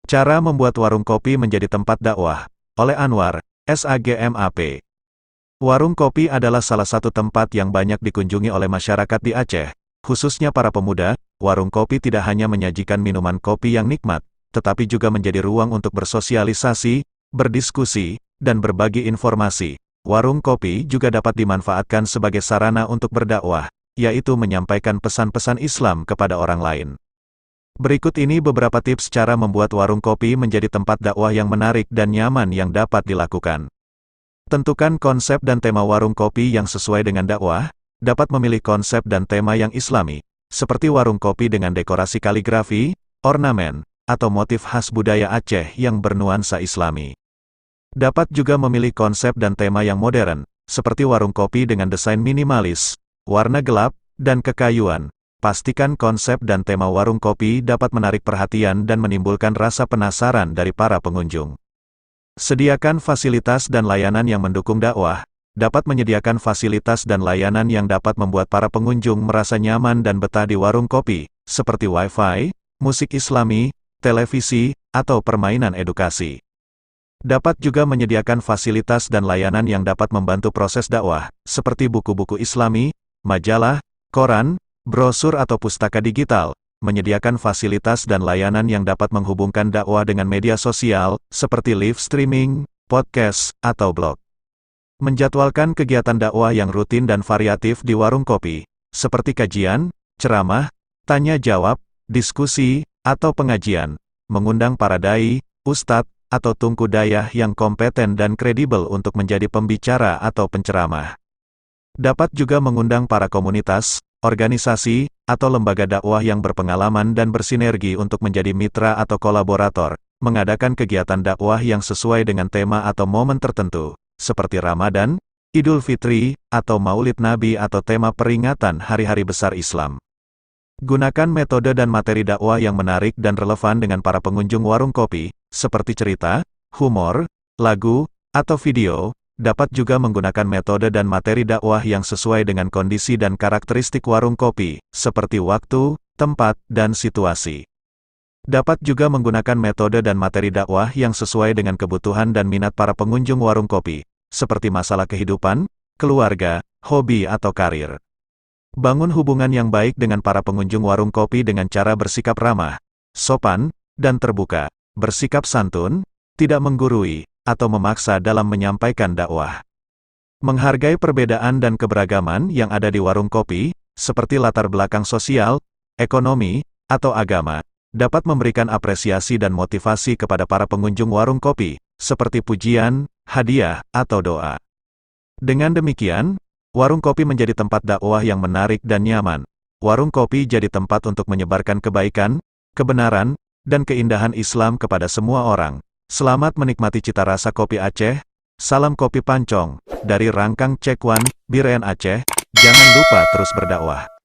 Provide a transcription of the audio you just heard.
Cara membuat warung kopi menjadi tempat dakwah, oleh Anwar, SAGMAP. Warung kopi adalah salah satu tempat yang banyak dikunjungi oleh masyarakat di Aceh, khususnya para pemuda. Warung kopi tidak hanya menyajikan minuman kopi yang nikmat, tetapi juga menjadi ruang untuk bersosialisasi, berdiskusi, dan berbagi informasi. Warung kopi juga dapat dimanfaatkan sebagai sarana untuk berdakwah, yaitu menyampaikan pesan-pesan Islam kepada orang lain. Berikut ini beberapa tips cara membuat warung kopi menjadi tempat dakwah yang menarik dan nyaman yang dapat dilakukan. Tentukan konsep dan tema warung kopi yang sesuai dengan dakwah. Dapat memilih konsep dan tema yang Islami, seperti warung kopi dengan dekorasi kaligrafi, ornamen, atau motif khas budaya Aceh yang bernuansa Islami. Dapat juga memilih konsep dan tema yang modern, seperti warung kopi dengan desain minimalis, warna gelap, dan kekayuan. Pastikan konsep dan tema warung kopi dapat menarik perhatian dan menimbulkan rasa penasaran dari para pengunjung. Sediakan fasilitas dan layanan yang mendukung dakwah. Dapat menyediakan fasilitas dan layanan yang dapat membuat para pengunjung merasa nyaman dan betah di warung kopi, seperti Wi-Fi, musik Islami, televisi, atau permainan edukasi. Dapat juga menyediakan fasilitas dan layanan yang dapat membantu proses dakwah, seperti buku-buku Islami, majalah, koran, brosur atau pustaka digital, menyediakan fasilitas dan layanan yang dapat menghubungkan dakwah dengan media sosial, seperti live streaming, podcast, atau blog. Menjadwalkan kegiatan dakwah yang rutin dan variatif di warung kopi, seperti kajian, ceramah, tanya jawab, diskusi, atau pengajian, mengundang para dai, ustadz, atau tungku dayah yang kompeten dan kredibel untuk menjadi pembicara atau penceramah. Dapat juga mengundang para komunitas, organisasi, atau lembaga dakwah yang berpengalaman dan bersinergi untuk menjadi mitra atau kolaborator, mengadakan kegiatan dakwah yang sesuai dengan tema atau momen tertentu, seperti Ramadan, Idul Fitri, atau Maulid Nabi atau tema peringatan hari-hari besar Islam. Gunakan metode dan materi dakwah yang menarik dan relevan dengan para pengunjung warung kopi, seperti cerita, humor, lagu, atau video. Dapat juga menggunakan metode dan materi dakwah yang sesuai dengan kondisi dan karakteristik warung kopi, seperti waktu, tempat, dan situasi. Dapat juga menggunakan metode dan materi dakwah yang sesuai dengan kebutuhan dan minat para pengunjung warung kopi, seperti masalah kehidupan, keluarga, hobi atau karir. Bangun hubungan yang baik dengan para pengunjung warung kopi dengan cara bersikap ramah, sopan, dan terbuka, bersikap santun, tidak menggurui, atau memaksa dalam menyampaikan dakwah. Menghargai perbedaan dan keberagaman yang ada di warung kopi, seperti latar belakang sosial, ekonomi, atau agama, dapat memberikan apresiasi dan motivasi kepada para pengunjung warung kopi, seperti pujian, hadiah, atau doa. Dengan demikian, warung kopi menjadi tempat dakwah yang menarik dan nyaman. Warung kopi jadi tempat untuk menyebarkan kebaikan, kebenaran, dan keindahan Islam kepada semua orang. Selamat menikmati cita rasa kopi Aceh. Salam kopi pancong, dari Rangkang Cekwan, Biren Aceh. Jangan lupa terus berdakwah.